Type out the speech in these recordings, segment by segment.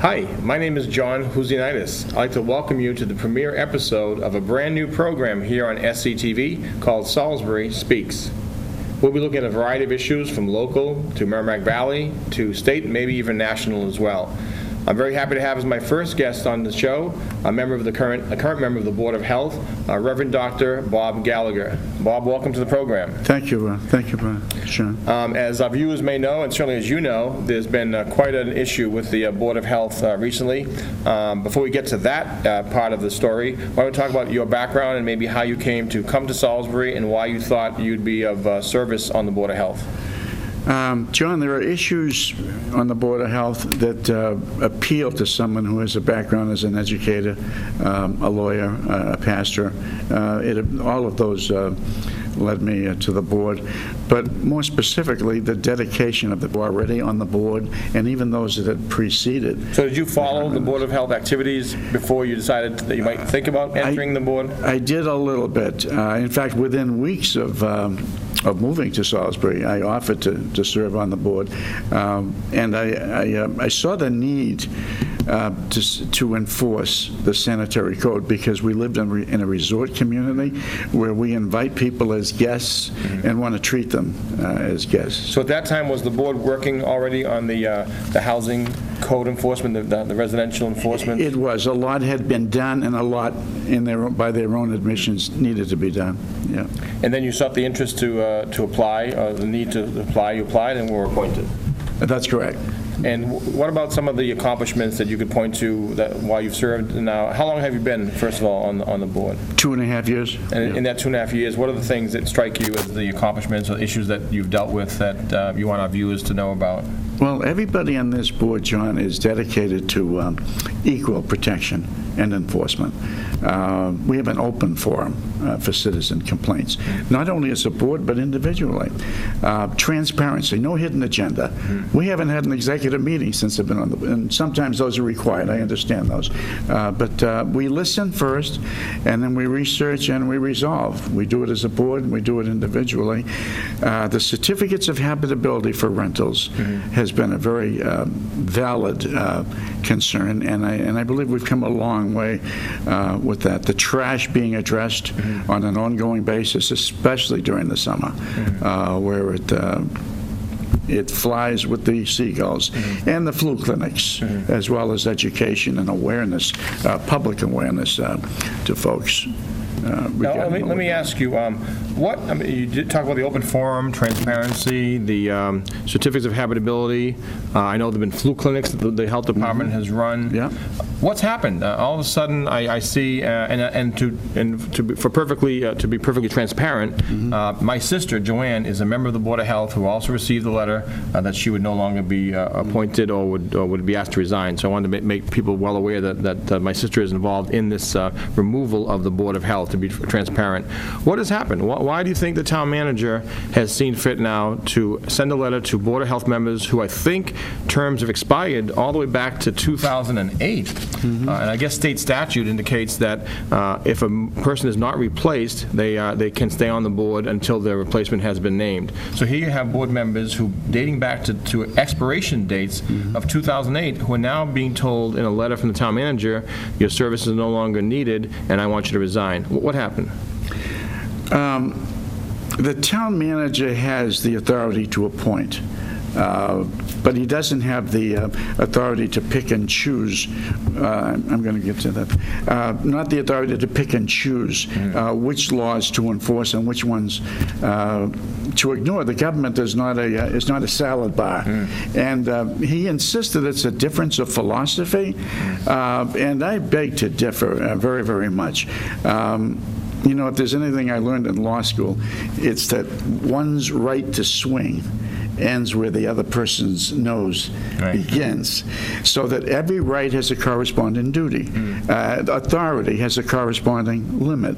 Hi, my name is John Housianitis. I'd like to welcome you to the premiere episode of a brand new program here on SCTV called Salisbury Speaks. We'll be looking at a variety of issues from local to Merrimack Valley to state and maybe even national as well. I'm very happy to have as my first guest on the show a current member of the Board of Health, Reverend Dr. Bob Gallagher. Bob, welcome to the program. Thank you, Sean. As our viewers may know, and certainly as you know, there's been quite an issue with the Board of Health recently. Before we get to that part of the story, why don't we talk about your background and maybe how you came to come to Salisbury and why you thought you'd be of service on the Board of Health. John, there are issues on the Board of Health that appeal to someone who has a background as an educator, a lawyer, a pastor. All of those led me to the board, but more specifically, the dedication of the board already on the board, and even those that had preceded. So did you follow the Board of Health activities before you decided that you might think about entering the board? I did a little bit. In fact, within weeks of moving to Salisbury, I offered to serve on the board, and I saw the need to enforce the sanitary code because we lived in a resort community where we invite people as guests and want to treat them as guests. So at that time, was the board working already on the housing code enforcement, the residential enforcement? It was. A lot had been done, and a lot by their own admissions needed to be done. Yeah. And then you sought the interest to apply, the need to apply. You applied and were appointed. That's correct. And what about some of the accomplishments that you could point to that while you've served now? How long have you been, first of all, on the board? 2.5 years. And in that 2.5 years, what are the things that strike you as the accomplishments or issues that you've dealt with that you want our viewers to know about? Well, everybody on this board, John, is dedicated to equal protection and enforcement. We have an open forum for citizen complaints, not only as a board, but individually. Transparency, no hidden agenda. We haven't had an executive meeting since I've been on and sometimes those are required, I understand those. But we listen first, and then we research and we resolve. We do it as a board, and we do it individually. The certificates of habitability for rentals has been a very valid concern, and I believe we've come a long way with that. The trash being addressed on an ongoing basis, especially during the summer, where it flies with the seagulls, and the flu clinics, as well as education and awareness, public awareness to folks. Now, let me ask you, you did talk about the open forum, transparency, the certificates of habitability. I know there have been flu clinics that the health department has run. Yeah. What's happened? All of a sudden, I see, to be perfectly transparent, my sister Joanne is a member of the Board of Health who also received the letter that she would no longer be appointed or would be asked to resign. So I wanted to make people well aware that my sister is involved in this removal of the Board of Health. To be transparent, what has happened? Why do you think the town manager has seen fit now to send a letter to Board of Health members who I think terms have expired all the way back to 2008? And I guess state statute indicates that if a person is not replaced, they can stay on the board until their replacement has been named. So here you have board members who, dating back to expiration dates of 2008, who are now being told in a letter from the town manager, your service is no longer needed, and I want you to resign. What happened? The town manager has the authority to appoint, but he doesn't have the authority to pick and choose. I'm going to get to that. Not the authority to pick and choose which laws to enforce and which ones to ignore. The government is not a salad bar, and he insisted it's a difference of philosophy, and I beg to differ very, very much. You know, if there's anything I learned in law school, it's that one's right to swing ends where the other person's nose begins, so that every right has a corresponding duty. Authority has a corresponding limit.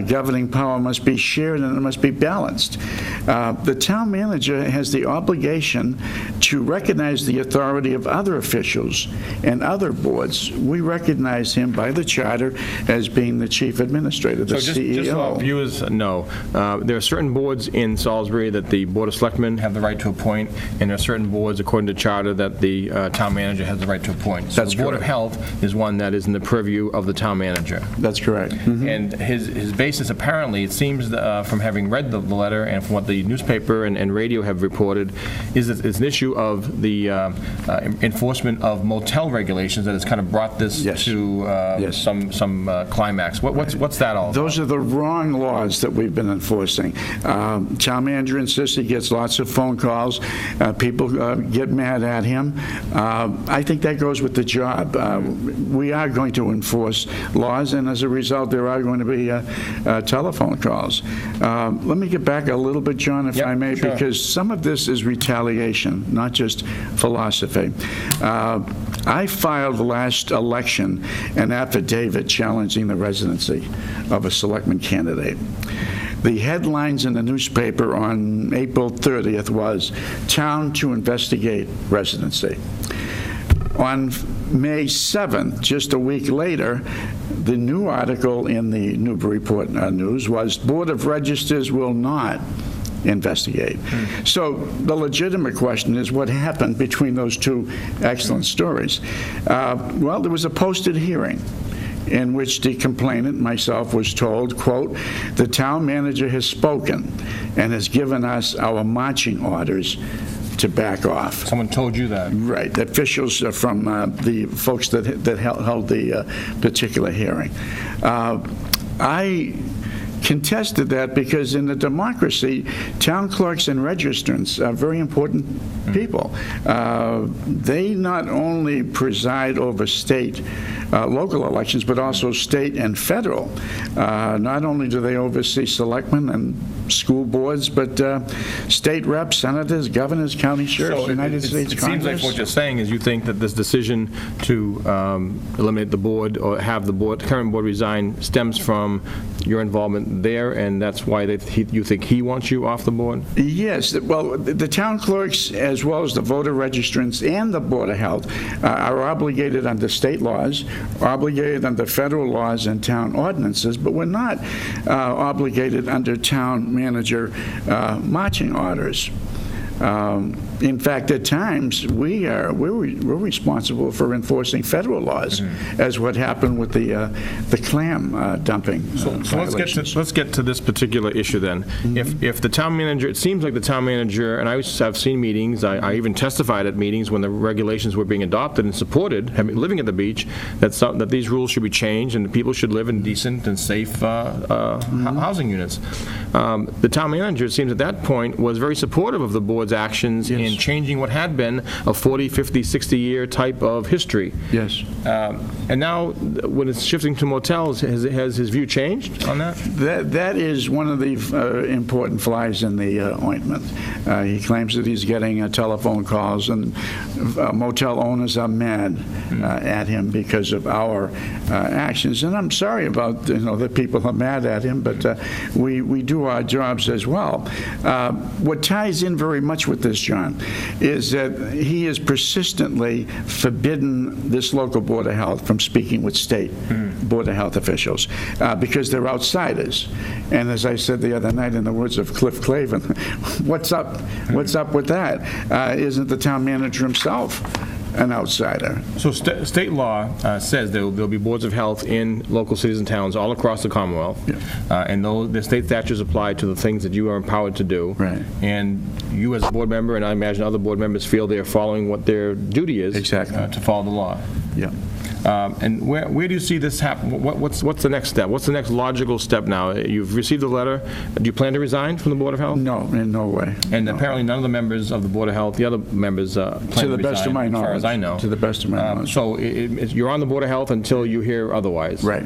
Governing power must be shared and it must be balanced. The town manager has the obligation to recognize the authority of other officials and other boards. We recognize him by the charter as being the chief administrator, the CEO. Just so our viewers know, there are certain boards in Salisbury that the Board of Selectmen have the right to appoint, and there are certain boards, according to charter, that the town manager has the right to appoint. So That's the Board of correct. Health is one that is in the purview of the town manager. That's correct. And his basis, apparently, it seems from having read the letter and from what the newspaper and radio have reported, is that it's an issue of the enforcement of motel regulations that has kind of brought this Yes. to Yes. some climax. What's that all about? Those are the wrong laws that we've been enforcing. Town manager insists he gets lots of phone calls. People get mad at him. I think that goes with the job. We are going to enforce laws, and as a result, there are going to be telephone calls. Let me get back a little bit, John, if Yep, I may, sure. because some of this is retaliation, not just philosophy. I filed last election an affidavit challenging the residency of a selectman candidate. The headlines in the newspaper on April 30th was, "Town to investigate residency." On May 7th, just a week later, the new article in the Newburyport News was, "Board of Registers will not investigate." So the legitimate question is, what happened between those two excellent stories? Well, there was a posted hearing in which the complainant, myself, was told, quote, "The town manager has spoken and has given us our marching orders to back off." Someone told you that. Right, the officials from the folks that held the particular hearing. I contested that because in a democracy, town clerks and registrants are very important people. They not only preside over state, local elections, but also state and federal. Not only do they oversee selectmen and school boards, but state reps, senators, governors, county sheriffs, United States It Congress. seems like what you're saying is you think that this decision to eliminate the board or have the current board resign stems from your involvement there, and that's why you think he wants you off the board? Yes, well, the town clerks, as well as the voter registrants and the Board of Health, are obligated under state laws, obligated under federal laws and town ordinances, but we're not obligated under town manager marching orders. In fact, at times, we're responsible for enforcing federal laws, as what happened with the clam dumping. So let's get to this particular issue then. If the town manager, it seems like the town manager, and I've seen meetings, I even testified at meetings when the regulations were being adopted and supported, living at the beach, that these rules should be changed and people should live in decent and safe housing units. The town manager, it seems at that point, was very supportive of the board's actions in changing what had been a 40, 50, 60-year type of history. Yes. And now, when it's shifting to motels, has his view changed on that? That is one of the important flies in the ointment. He claims that he's getting telephone calls, and motel owners are mad at him because of our actions. And I'm sorry about that people are mad at him, but we do our jobs as well. What ties in very much with this, John, is that he has persistently forbidden this local Board of Health from speaking with state Board of Health officials because they're outsiders. And as I said the other night, in the words of Cliff Clavin, what's up? What's up with that? Isn't the town manager himself an outsider? So state law says there'll be boards of health in local cities and towns all across the Commonwealth, and the state statutes apply to the things that you are empowered to do. Right. And you as a board member, and I imagine other board members, feel they're following what their duty is to follow the law. Yeah. And where do you see this happen? What's the next step? What's the next logical step now? You've received a letter. Do you plan to resign from the Board of Health? No, in no way. And apparently none of the members of the Board of Health, the other members, plan to resign. To the best of my knowledge. As far as I know. To the best of my knowledge. So you're on the Board of Health until you hear otherwise. Right.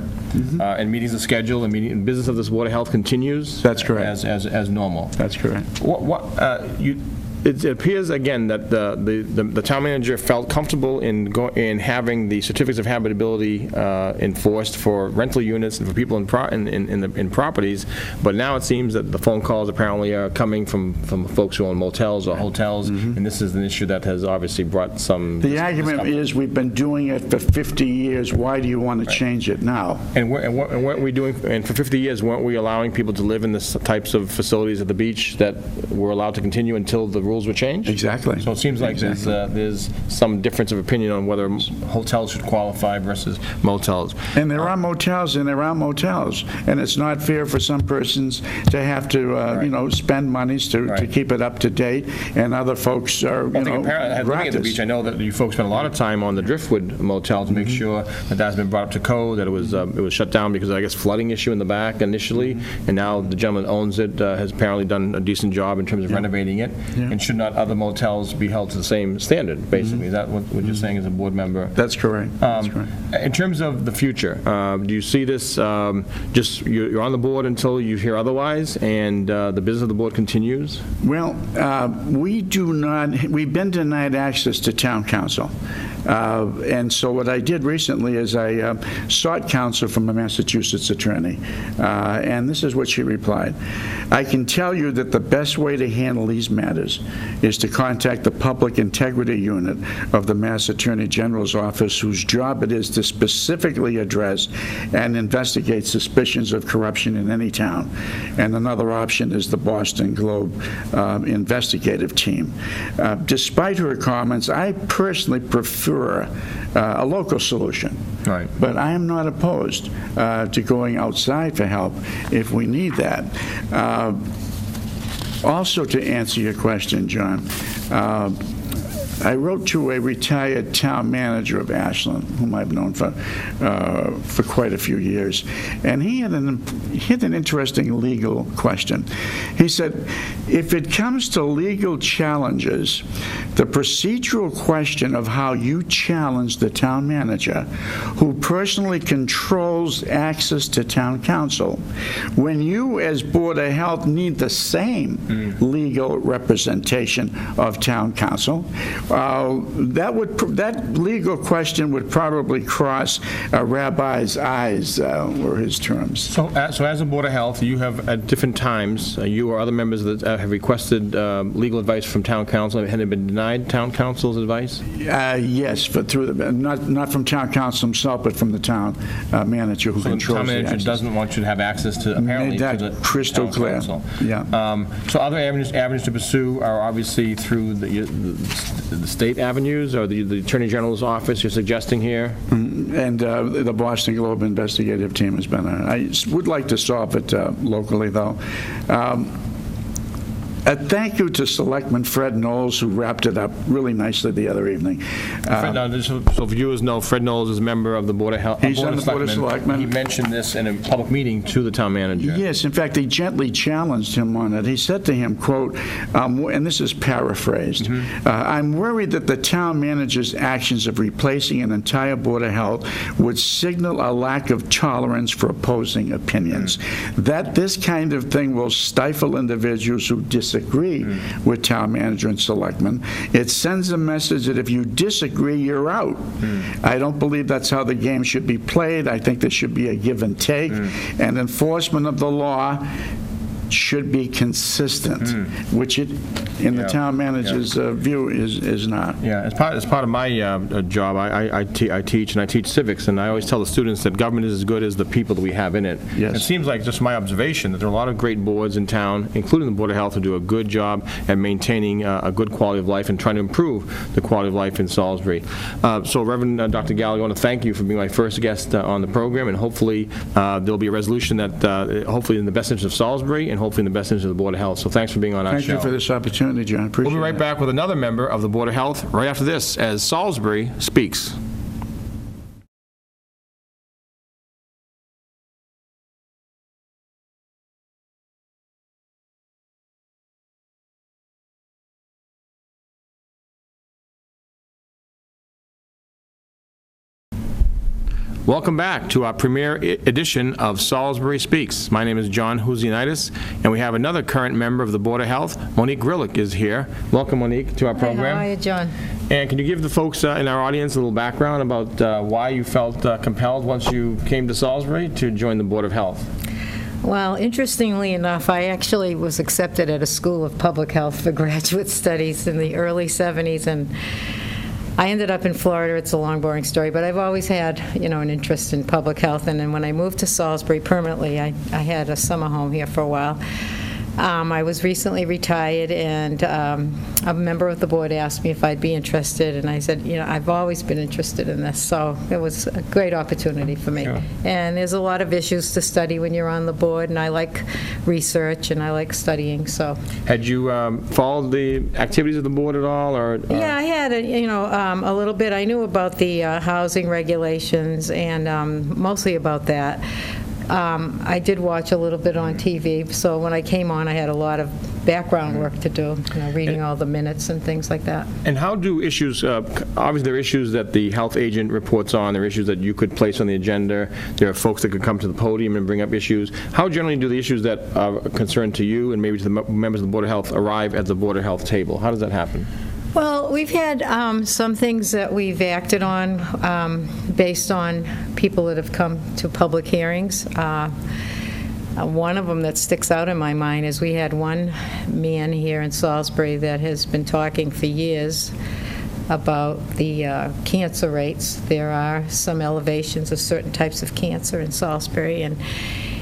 And meetings are scheduled, and business of this Board of Health continues. That's correct. As normal. That's correct. It appears, again, that the town manager felt comfortable in having the certificates of habitability enforced for rental units and for people in properties, but now it seems that the phone calls apparently are coming from folks who own motels or hotels, and this is an issue that has obviously brought some... The argument is we've been doing it for 50 years. Why do you want to change it now? And weren't we doing, and for 50 years, weren't we allowing people to live in the types of facilities at the beach that were allowed to continue until the rules rules were changed? Exactly. So it seems like there's some difference of opinion on whether hotels should qualify versus motels. And there are motels and there are motels, and it's not fair for some persons to have to, spend monies to keep it up to date, and other folks are, Living at the beach, I know that you folks spent a lot of time on the Driftwood Motel to make sure that that's been brought up to code, that it was shut down because of, I guess, flooding issue in the back initially, and now the gentleman that owns it has apparently done a decent job in terms of renovating it, and should not other motels be held to the same standard, basically? Is that what you're saying as a board member? That's correct. In terms of the future, do you see this just you're on the board until you hear otherwise, and the business of the board continues? Well, we've been denied access to town council. And so what I did recently is I sought counsel from a Massachusetts attorney, and this is what she replied. I can tell you that the best way to handle these matters is to contact the Public Integrity Unit of the Mass Attorney General's office, whose job it is to specifically address and investigate suspicions of corruption in any town. And another option is the Boston Globe investigative team. Despite her comments, I personally prefer a local solution. Right. But I am not opposed to going outside for help if we need that. Also, to answer your question, John, I wrote to a retired town manager of Ashland, whom I've known for quite a few years, and he had an interesting legal question. He said, if it comes to legal challenges, the procedural question of how you challenge the town manager, who personally controls access to town council, when you as Board of Health need the same legal representation of town council, that legal question would probably cross a rabbi's eyes, were his terms. So as a Board of Health, you have at different times, you or other members that have requested legal advice from town council. Have they been denied town council's advice? Yes, but not from town council himself, but from the town manager who controls the town manager access. Doesn't want you to have access to, apparently, Made to that the crystal town clear. council. Yeah. So other avenues to pursue are obviously through the state avenues, or the Attorney General's office you're suggesting here? And the Boston Globe investigative team has been I would like to solve it locally, though. Thank you to Selectman Fred Knowles, who wrapped it up really nicely the other evening. So viewers know, Fred Knowles is a member of the Board of Health. He's on the Board of Selectmen. He mentioned this in a public meeting to the town manager. Yes, in fact, he gently challenged him on it. He said to him, quote, and this is paraphrased, I'm worried that the town manager's actions of replacing an entire Board of Health would signal a lack of tolerance for opposing opinions. That this kind of thing will stifle individuals who disagree with town manager and selectmen. It sends a message that if you disagree, you're out. I don't believe that's how the game should be played. I think there should be a give and take, and enforcement of the law should be consistent, which it, in the town manager's view, is not. Yeah, as part of my job, I teach, and I teach civics, and I always tell the students that government is as good as the people that we have in it. Yes. It seems like, just my observation, that there are a lot of great boards in town, including the Board of Health, who do a good job at maintaining a good quality of life and trying to improve the quality of life in Salisbury. So, Reverend Dr. Gallagher, I want to thank you for being my first guest on the program, and hopefully there'll be a resolution that, hopefully in the best interest of Salisbury, and hopefully in the best interest of the Board of Health. So thanks for being on our show. Thank you for this opportunity, John. Appreciate it. We'll be right back with another member of the Board of Health right after this, as Salisbury Speaks. Welcome back to our premiere edition of Salisbury Speaks. My name is John Housianitis, and we have another current member of the Board of Health. Monique Greilich is here. Welcome, Monique, to our program. Hi, how are you, John? And can you give the folks in our audience a little background about why you felt compelled, once you came to Salisbury, to join the Board of Health? Well, interestingly enough, I actually was accepted at a school of public health for graduate studies in the early 70s, and I ended up in Florida. It's a long, boring story, but I've always had, an interest in public health. And then when I moved to Salisbury permanently, I had a summer home here for a while. I was recently retired, and a member of the board asked me if I'd be interested, and I said, I've always been interested in this, so it was a great opportunity for me. Sure. And there's a lot of issues to study when you're on the board, and I like research, and I like studying, so. Had you followed the activities of the board at all, or? Yeah, I had, a little bit. I knew about the housing regulations, and mostly about that. I did watch a little bit on TV, so when I came on, I had a lot of background work to do, reading all the minutes and things like that. And how do issues, obviously there are issues that the health agent reports on, there are issues that you could place on the agenda, there are folks that could come to the podium and bring up issues. How generally do the issues that are concerned to you and maybe to the members of the Board of Health arrive at the Board of Health table? How does that happen? Well, we've had some things that we've acted on based on people that have come to public hearings. One of them that sticks out in my mind is we had one man here in Salisbury that has been talking for years about the cancer rates. There are some elevations of certain types of cancer in Salisbury, and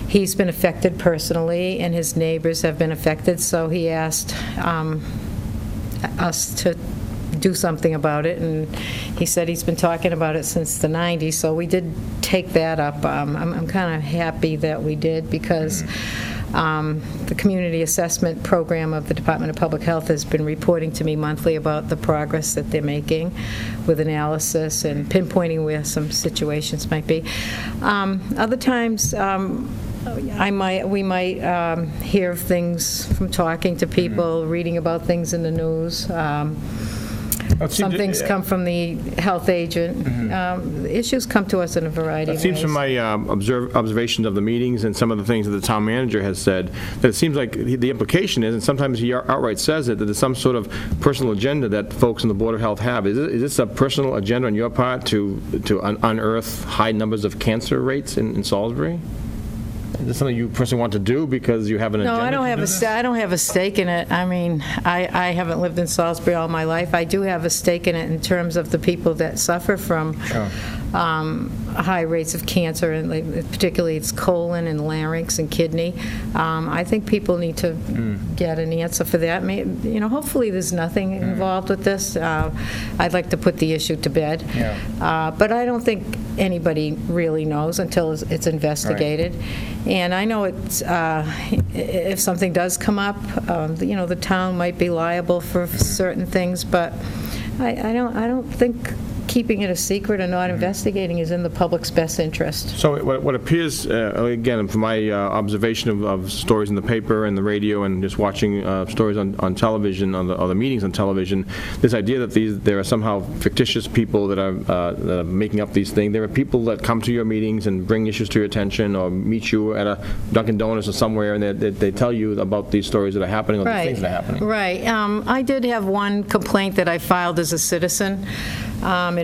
he's been affected personally, and his neighbors have been affected, so he asked us to do something about it, and he said he's been talking about it since the 90s, so we did take that up. I'm kind of happy that we did, because the community assessment program of the Department of Public Health has been reporting to me monthly about the progress that they're making with analysis and pinpointing where some situations might be. Other times, we might hear of things from talking to people, reading about things in the news. Some things come from the health agent. Issues come to us in a variety of ways. It seems from my observations of the meetings and some of the things that the town manager has said, that it seems like the implication is, and sometimes he outright says it, that there's some sort of personal agenda that folks in the Board of Health have. Is this a personal agenda on your part to unearth high numbers of cancer rates in Salisbury? Is this something you personally want to do because you have an agenda? No, I don't have a stake in it. I mean, I haven't lived in Salisbury all my life. I do have a stake in it in terms of the people that suffer from high rates of cancer, and particularly it's colon and larynx and kidney. I think people need to get an answer for that. Hopefully there's nothing involved with this. I'd like to put the issue to bed. But I don't think anybody really knows until it's investigated. Right. And I know it's if something does come up, the town might be liable for certain things, but I don't think keeping it a secret or not investigating is in the public's best interest. So what appears, again, from my observation of stories in the paper and the radio and just watching stories on television, on the meetings on television, this idea that there are somehow fictitious people that are making up these things. There are people that come to your meetings and bring issues to your attention or meet you at a Dunkin' Donuts or somewhere, and they tell you about these stories that are happening or these things that are happening. Right. I did have one complaint that I filed as a citizen.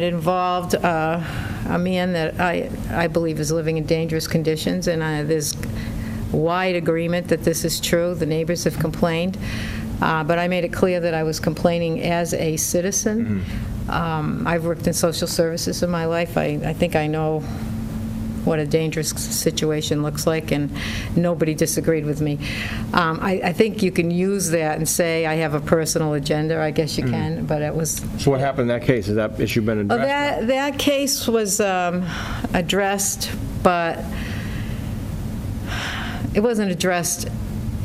It involved a man that I believe is living in dangerous conditions, and there's wide agreement that this is true. The neighbors have complained, but I made it clear that I was complaining as a citizen. I've worked in social services in my life. I think I know what a dangerous situation looks like, and nobody disagreed with me. I think you can use that and say I have a personal agenda. I guess you can, but it was... So what happened in that case? Has that issue been addressed? That case was addressed, but it wasn't addressed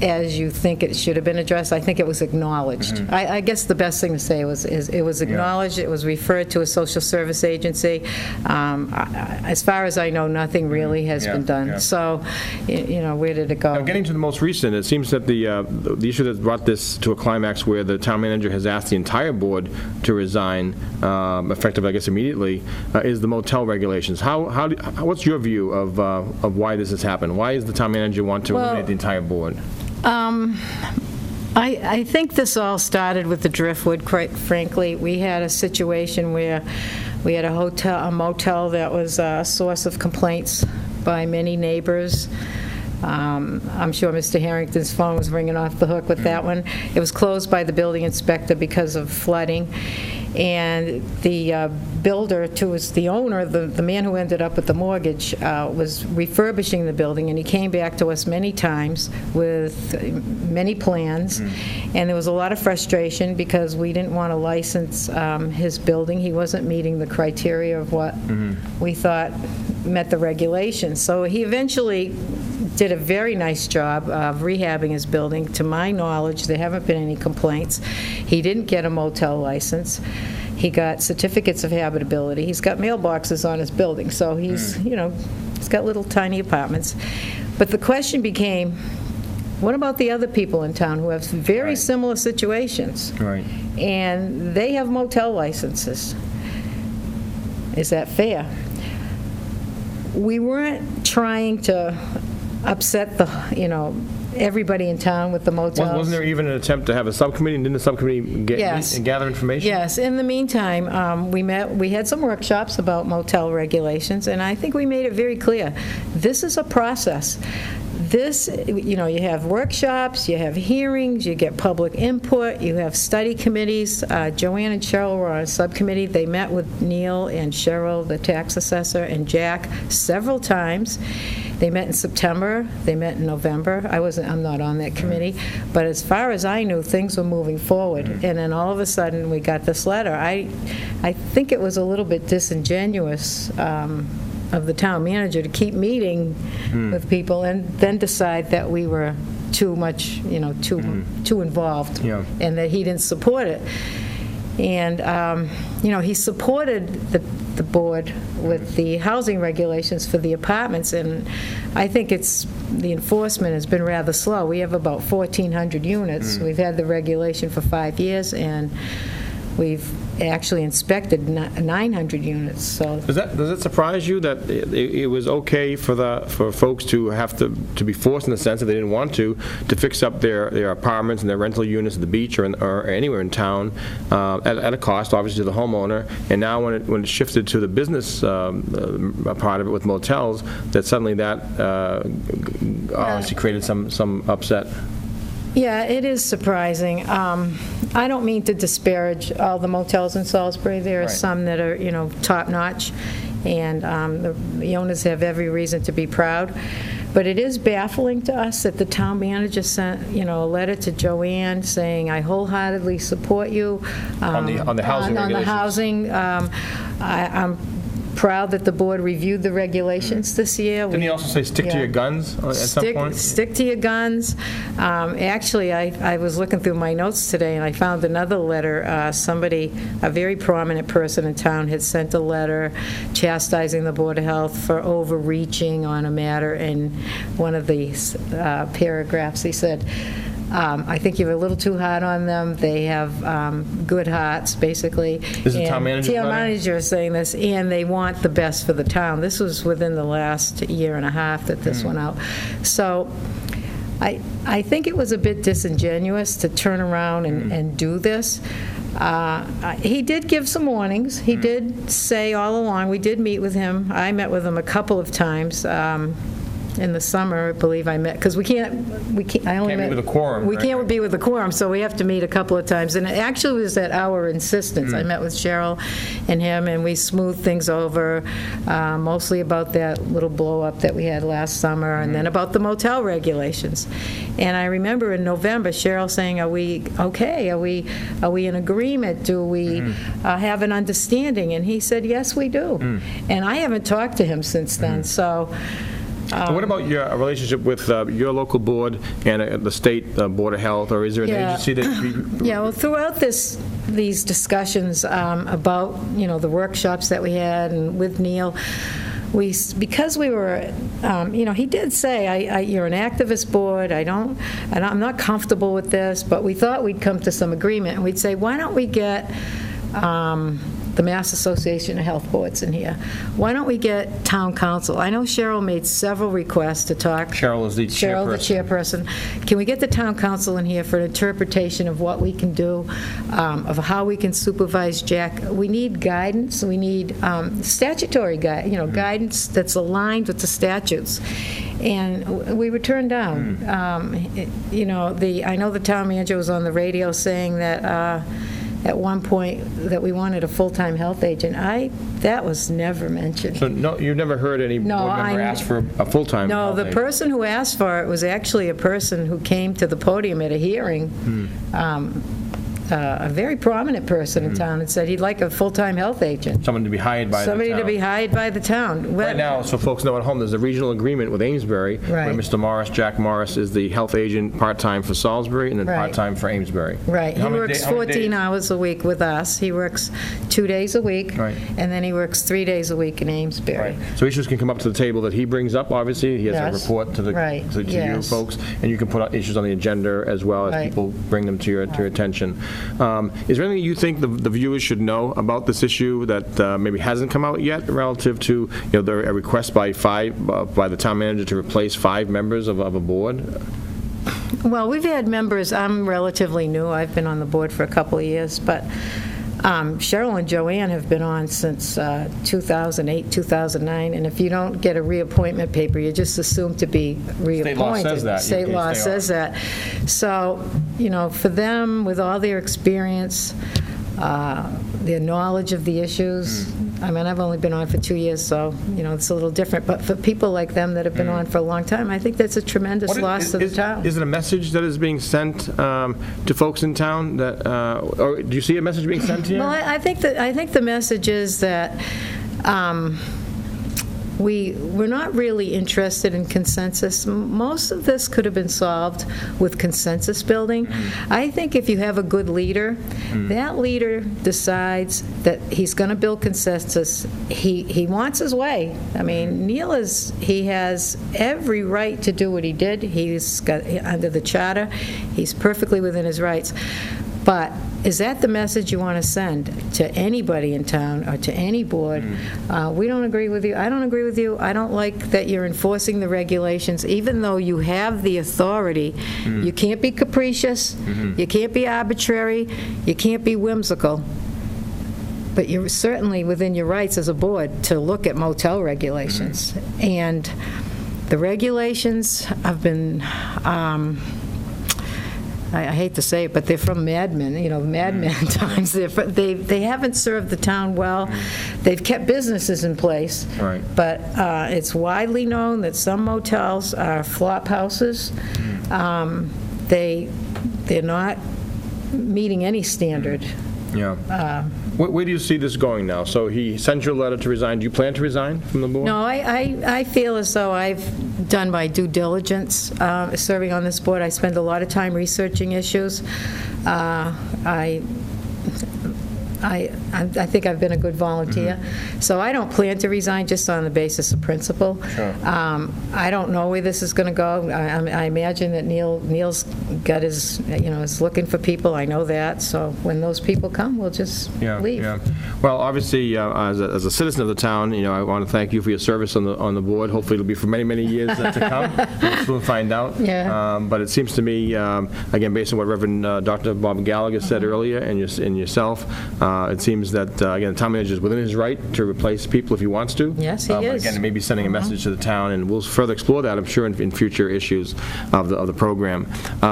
as you think it should have been addressed. I think it was acknowledged. I guess the best thing to say is it was acknowledged. It was referred to a social service agency. As far as I know, nothing really has been done. So, where did it go? Now, getting to the most recent, it seems that the issue that brought this to a climax, where the town manager has asked the entire board to resign, effective, I guess, immediately, is the motel regulations. What's your view of why this has happened? Why does the town manager want to eliminate the entire board? I think this all started with the Driftwood, quite frankly. We had a situation where we had a motel that was a source of complaints by many neighbors. I'm sure Mr. Harrington's phone was ringing off the hook with that one. It was closed by the building inspector because of flooding. And the builder, the owner, the man who ended up with the mortgage, was refurbishing the building, and he came back to us many times with many plans, and there was a lot of frustration because we didn't want to license his building. He wasn't meeting the criteria of what we thought met the regulations. So he eventually did a very nice job of rehabbing his building. To my knowledge, there haven't been any complaints. He didn't get a motel license. He got certificates of habitability. He's got mailboxes on his building, so he's, he's got little tiny apartments. But the question became, what about the other people in town who have very similar situations? Right. And they have motel licenses. Is that fair? We weren't trying to upset everybody in town with the motels. Wasn't there even an attempt to have a subcommittee, and didn't the subcommittee meet and gather information? Yes. In the meantime, we had some workshops about motel regulations, and I think we made it very clear, this is a process. This, you have workshops, you have hearings, you get public input, you have study committees. Joanne and Cheryl were on a subcommittee. They met with Neil and Cheryl, the tax assessor, and Jack several times. They met in September, they met in November. I'm not on that committee, but as far as I knew, things were moving forward. And then all of a sudden, we got this letter. I think it was a little bit disingenuous of the town manager to keep meeting with people and then decide that we were too much, too involved, and that he didn't support it. And, he supported the board with the housing regulations for the apartments, and I think the enforcement has been rather slow. We have about 1,400 units. We've had the regulation for 5 years, and we've actually inspected 900 units. So does it surprise you that it was okay for folks to have to be forced, in the sense that they didn't want to fix up their apartments and their rental units at the beach or anywhere in town at a cost, obviously, to the homeowner, and now when it shifted to the business part of it with motels, that suddenly that obviously created some upset? Yeah, it is surprising. I don't mean to disparage all the motels in Salisbury. There are some that are, top-notch, and the owners have every reason to be proud. But it is baffling to us that the town manager sent, a letter to Joanne saying, I wholeheartedly support you. On the housing regulations. On the housing. I'm proud that the board reviewed the regulations this year. Didn't he also say stick to your guns at some point? Stick to your guns. Actually, I was looking through my notes today, and I found another letter. A very prominent person in town, had sent a letter chastising the Board of Health for overreaching on a matter. In one of the paragraphs, he said, I think you're a little too hard on them. They have good hearts, basically. Is the town manager? The town manager is saying this, and they want the best for the town. This was within the last year and a half that this went out. So I think it was a bit disingenuous to turn around and do this. He did give some warnings. He did say all along, we did meet with him. I met with him a couple of times. In the summer, I believe I met, because we can't meet with a quorum. We can't be with a quorum, so we have to meet a couple of times. And it actually was at our insistence. I met with Cheryl and him, and we smoothed things over, mostly about that little blow-up that we had last summer, and then about the motel regulations. And I remember in November, Cheryl saying, are we okay? Are we in agreement? Do we have an understanding? And he said, yes, we do. And I haven't talked to him since then, so... what about your relationship with your local board and the state Board of Health, or is there an agency that Yeah, well, throughout these discussions about, the workshops that we had and with Neil, because we were, he did say, you're an activist board, I'm not comfortable with this, but we thought we'd come to some agreement, and we'd say, why don't we get the Mass Association of Health Boards in here? Why don't we get town council? I know Cheryl made several requests to talk. Cheryl is the chairperson. Cheryl, the chairperson. Can we get the town council in here for an interpretation of what we can do, of how we can supervise Jack? We need guidance. We need statutory guidance that's aligned with the statutes. And we were turned down. I know the town manager was on the radio saying that at one point that we wanted a full-time health agent. That was never mentioned. So no, you've never heard any No, board member ask for a full-time No, health the agent? person who asked for it was actually a person who came to the podium at a hearing, a very prominent person in town, and said he'd like a full-time health agent. Someone to be hired by the town. Somebody to be hired by the town. Right now, so folks know at home, there's a regional agreement with Amesbury, where Right. Mr. Morris, Jack Morris, is the health agent part-time for Salisbury and then Right. part-time for Amesbury. Right, he How many works how many 14 days? hours a week with us. He works 2 days a week, Right. and then he works 3 days a week in Amesbury. Right. So issues can come up to the table that he brings up, obviously. He has a Yes. report to the, Right. to you Yes. folks, and you can put issues on the agenda as well as Right. people bring them to your attention. Is there anything you think the viewers should know about this issue that maybe hasn't come out yet relative to, a request by the town manager to replace 5 members of a board? Well, we've had members, I'm relatively new, I've been on the board for a couple of years, but Cheryl and Joanne have been on since 2008, 2009, and if you don't get a reappointment paper, you're just assumed to be reappointed. law says that. You State can law stay on. says that. So, for them, with all their experience, their knowledge of the issues, I mean, I've only been on for 2 years, so, it's a little different, but for people like them that have been on for a long time, I think that's a tremendous What loss to the town. Is it a message that is being sent to folks in town that, or do you see a message being sent to you? Well, I think the message is that we're not really interested in consensus. Most of this could have been solved with consensus building. I think if you have a good leader, that leader decides that he's going to build consensus. He wants his way. I mean, Neil he has every right to do what he did. He's got, under the charter, he's perfectly within his rights. But is that the message you want to send to anybody in town or to any board? We don't agree with you. I don't agree with you. I don't like that you're enforcing the regulations, even though you have the authority. You can't be capricious. You can't be arbitrary. You can't be whimsical. But you're certainly within your rights as a board to look at motel regulations. And the regulations have been... I hate to say it, but they're from Mad Men, Mad Men times. They haven't served the town well. They've kept businesses in place. Right. But it's widely known that some motels are flop houses. They're not meeting any standard. Yeah. Where do you see this going now? So he sent you a letter to resign. Do you plan to resign from the board? No, I feel as though I've done my due diligence serving on this board. I spend a lot of time researching issues. I think I've been a good volunteer. So I don't plan to resign just on the basis of principle. Sure. I don't know where this is going to go. I imagine that Neil's got his, is looking for people. I know that. So when those people come, we'll just leave. Yeah. Well, obviously, as a citizen of the town, I want to thank you for your service on the board. Hopefully, it'll be for many, many years to come. We'll soon find out. Yeah. But it seems to me, again, based on what Reverend Dr. Bob Gallagher said earlier, and yourself, it seems that, again, the town manager is within his right to replace people if he wants to. Yes, he But is. again, maybe sending a message to the town, and we'll further explore that, I'm sure, in future issues of the program.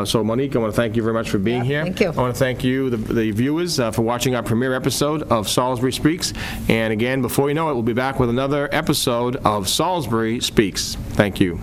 So, Monique, I want to thank you very much for being here. Thank you. I want to thank you, the viewers, for watching our premiere episode of Salisbury Speaks. And again, before you know it, we'll be back with another episode of Salisbury Speaks. Thank you.